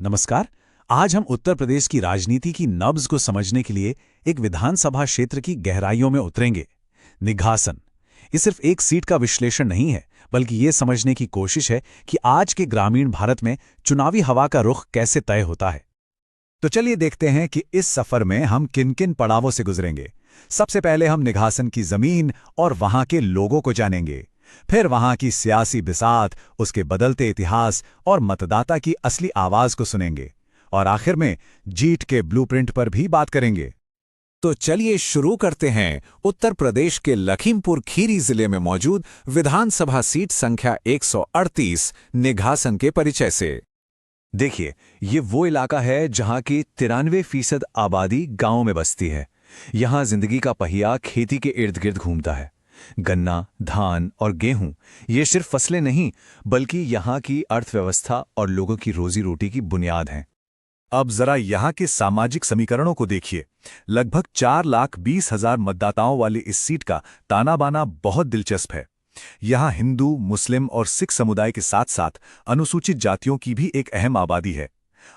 नमस्कार। आज हम उत्तर प्रदेश की राजनीति की नब्ज को समझने के लिए एक विधानसभा क्षेत्र की गहराइयों में उतरेंगे। निघासन ये सिर्फ एक सीट का विश्लेषण नहीं है, बल्कि ये समझने की कोशिश है कि आज के ग्रामीण भारत में चुनावी हवा का रुख कैसे तय होता है। तो चलिए देखते हैं कि इस सफर में हम किन किन पड़ावों से गुजरेंगे। सबसे पहले हम निघासन की जमीन और वहां के लोगों को जानेंगे। फिर वहां की सियासी बिसात, उसके बदलते इतिहास और मतदाता की असली आवाज को सुनेंगे। और आखिर में जीत के ब्लूप्रिंट पर भी बात करेंगे। तो चलिए शुरू करते हैं उत्तर प्रदेश के लखीमपुर खीरी जिले में मौजूद विधानसभा सीट संख्या 138 निघासन के परिचय से। देखिए, ये वो इलाका है जहां की 93% आबादी गांव में बसती है। यहां जिंदगी का पहिया खेती के इर्द गिर्द घूमता है। गन्ना, धान और गेहूं ये सिर्फ फसलें नहीं, बल्कि यहां की अर्थव्यवस्था और लोगों की रोजी रोटी की बुनियाद हैं। अब जरा यहां के सामाजिक समीकरणों को देखिए। लगभग 4,20,000 मतदाताओं वाली इस सीट का ताना बाना बहुत दिलचस्प है। यहां हिंदू, मुस्लिम और सिख समुदाय के साथ साथ अनुसूचित जातियों की भी एक अहम आबादी है।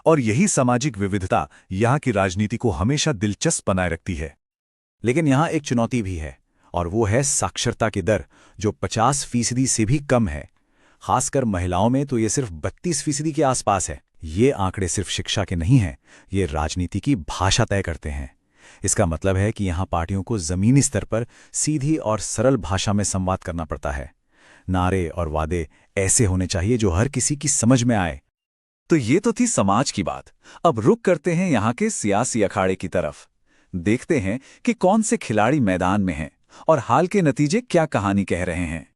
और यही सामाजिक विविधता यहां की राजनीति को हमेशा दिलचस्प बनाए रखती है। लेकिन यहाँ एक चुनौती भी है, और वो है साक्षरता की दर, जो 50% से भी कम है। खासकर महिलाओं में तो ये सिर्फ 32% के आसपास है। ये आंकड़े सिर्फ शिक्षा के नहीं हैं, ये राजनीति की भाषा तय करते हैं। इसका मतलब है कि यहाँ पार्टियों को जमीनी स्तर पर सीधी और सरल भाषा में संवाद करना पड़ता है। नारे और वादे ऐसे होने चाहिए जो हर किसी की समझ में आए। तो ये तो थी समाज की बात। अब रुक करते हैं यहाँ के सियासी अखाड़े की तरफ। देखते हैं कि कौन से खिलाड़ी मैदान में हैं और हाल के नतीजे क्या कहानी कह रहे हैं।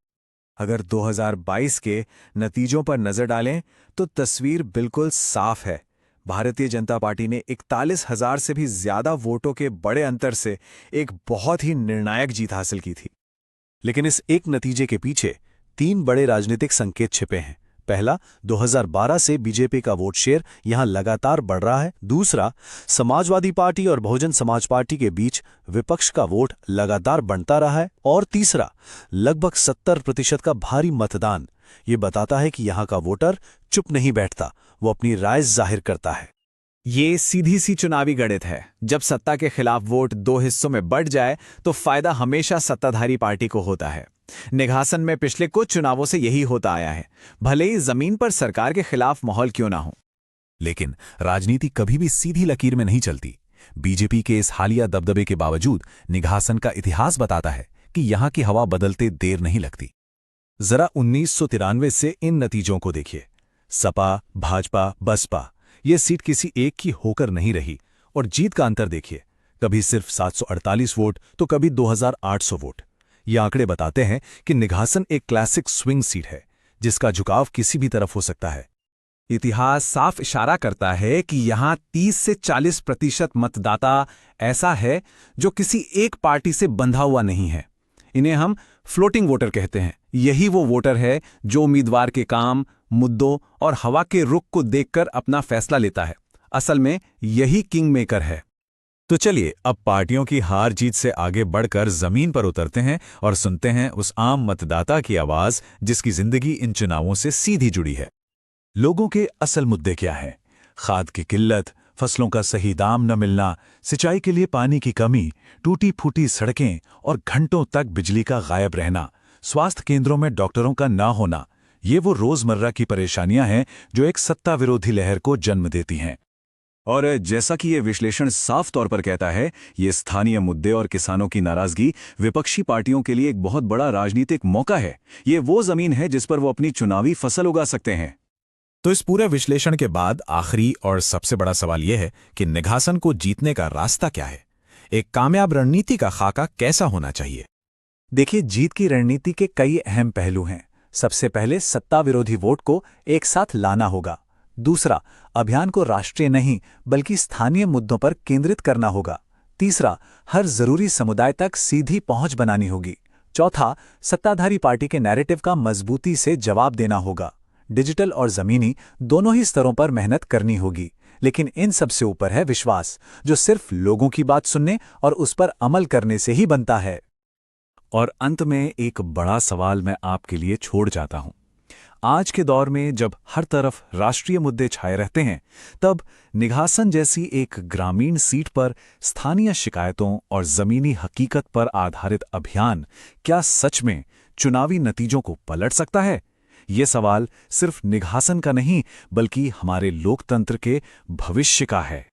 अगर 2022 के नतीजों पर नजर डालें तो तस्वीर बिल्कुल साफ है। भारतीय जनता पार्टी ने 41,000 से भी ज्यादा वोटों के बड़े अंतर से एक बहुत ही निर्णायक जीत हासिल की थी। लेकिन इस एक नतीजे के पीछे 3 बड़े राजनीतिक संकेत छिपे हैं। पहला, 2012 से बीजेपी का वोट शेयर यहां लगातार बढ़ रहा है। दूसरा, समाजवादी पार्टी और बहुजन समाज पार्टी के बीच विपक्ष का वोट लगातार बढ़ता रहा है। और तीसरा, लगभग 70% का भारी मतदान। ये बताता है कि यहां का वोटर चुप नहीं बैठता, वो अपनी राय जाहिर करता है। ये सीधी सी चुनावी गणित है। जब सत्ता के खिलाफ वोट 2 हिस्सों में बढ़ जाए तो फायदा हमेशा सत्ताधारी पार्टी को होता है। निघासन में पिछले कुछ चुनावों से यही होता आया है, भले ही जमीन पर सरकार के खिलाफ माहौल क्यों ना हो। लेकिन राजनीति कभी भी सीधी लकीर में नहीं चलती। बीजेपी के इस हालिया दबदबे के बावजूद निघासन का इतिहास बताता है कि यहां की हवा बदलते देर नहीं लगती। जरा 1993 से इन नतीजों को देखिए। सपा, भाजपा, बसपा, ये सीट किसी एक की होकर नहीं रही। और जीत का अंतर देखिए, कभी सिर्फ 748 वोट तो कभी 2,800 वोट। ये आंकड़े बताते हैं कि निघासन एक क्लासिक स्विंग सीट है, जिसका झुकाव किसी भी तरफ हो सकता है। इतिहास साफ इशारा करता है कि यहां 30 से 40% मतदाता ऐसा है जो किसी एक पार्टी से बंधा हुआ नहीं है। इन्हें हम फ्लोटिंग वोटर कहते हैं। यही वो वोटर है जो उम्मीदवार के काम, मुद्दों और हवा के रुख को देखकर अपना फैसला लेता है। असल में यही किंग मेकर है। तो चलिए अब पार्टियों की हार जीत से आगे बढ़कर जमीन पर उतरते हैं और सुनते हैं उस आम मतदाता की आवाज जिसकी जिंदगी इन चुनावों से सीधी जुड़ी है। लोगों के असल मुद्दे क्या हैं? खाद की किल्लत, फसलों का सही दाम न मिलना, सिंचाई के लिए पानी की कमी, टूटी फूटी सड़कें और घंटों तक बिजली का गायब रहना, स्वास्थ्य केंद्रों में डॉक्टरों का ना होना। ये वो रोजमर्रा की परेशानियां हैं जो एक सत्ता विरोधी लहर को जन्म देती हैं। और जैसा कि ये विश्लेषण साफ तौर पर कहता है, ये स्थानीय मुद्दे और किसानों की नाराजगी विपक्षी पार्टियों के लिए एक बहुत बड़ा राजनीतिक मौका है। ये वो जमीन है जिस पर वो अपनी चुनावी फसल उगा सकते हैं। तो इस पूरे विश्लेषण के बाद आखिरी और सबसे बड़ा सवाल यह है कि निघासन को जीतने का रास्ता क्या है? एक कामयाब रणनीति का खाका कैसा होना चाहिए? देखिए, जीत की रणनीति के कई अहम पहलू हैं। सबसे पहले सत्ता विरोधी वोट को एक साथ लाना होगा। दूसरा, अभियान को राष्ट्रीय नहीं बल्कि स्थानीय मुद्दों पर केंद्रित करना होगा। तीसरा, हर जरूरी समुदाय तक सीधी पहुंच बनानी होगी। चौथा, सत्ताधारी पार्टी के नैरेटिव का मजबूती से जवाब देना होगा। डिजिटल और जमीनी दोनों ही स्तरों पर मेहनत करनी होगी। लेकिन इन सबसे ऊपर है विश्वास, जो सिर्फ लोगों की बात सुनने और उस पर अमल करने से ही बनता है। और अंत में एक बड़ा सवाल मैं आपके लिए छोड़ जाता हूं। आज के दौर में जब हर तरफ राष्ट्रीय मुद्दे छाए रहते हैं, तब निघासन जैसी एक ग्रामीण सीट पर स्थानीय शिकायतों और जमीनी हकीकत पर आधारित अभियान क्या सच में चुनावी नतीजों को पलट सकता है? ये सवाल सिर्फ निघासन का नहीं, बल्कि हमारे लोकतंत्र के भविष्य का है।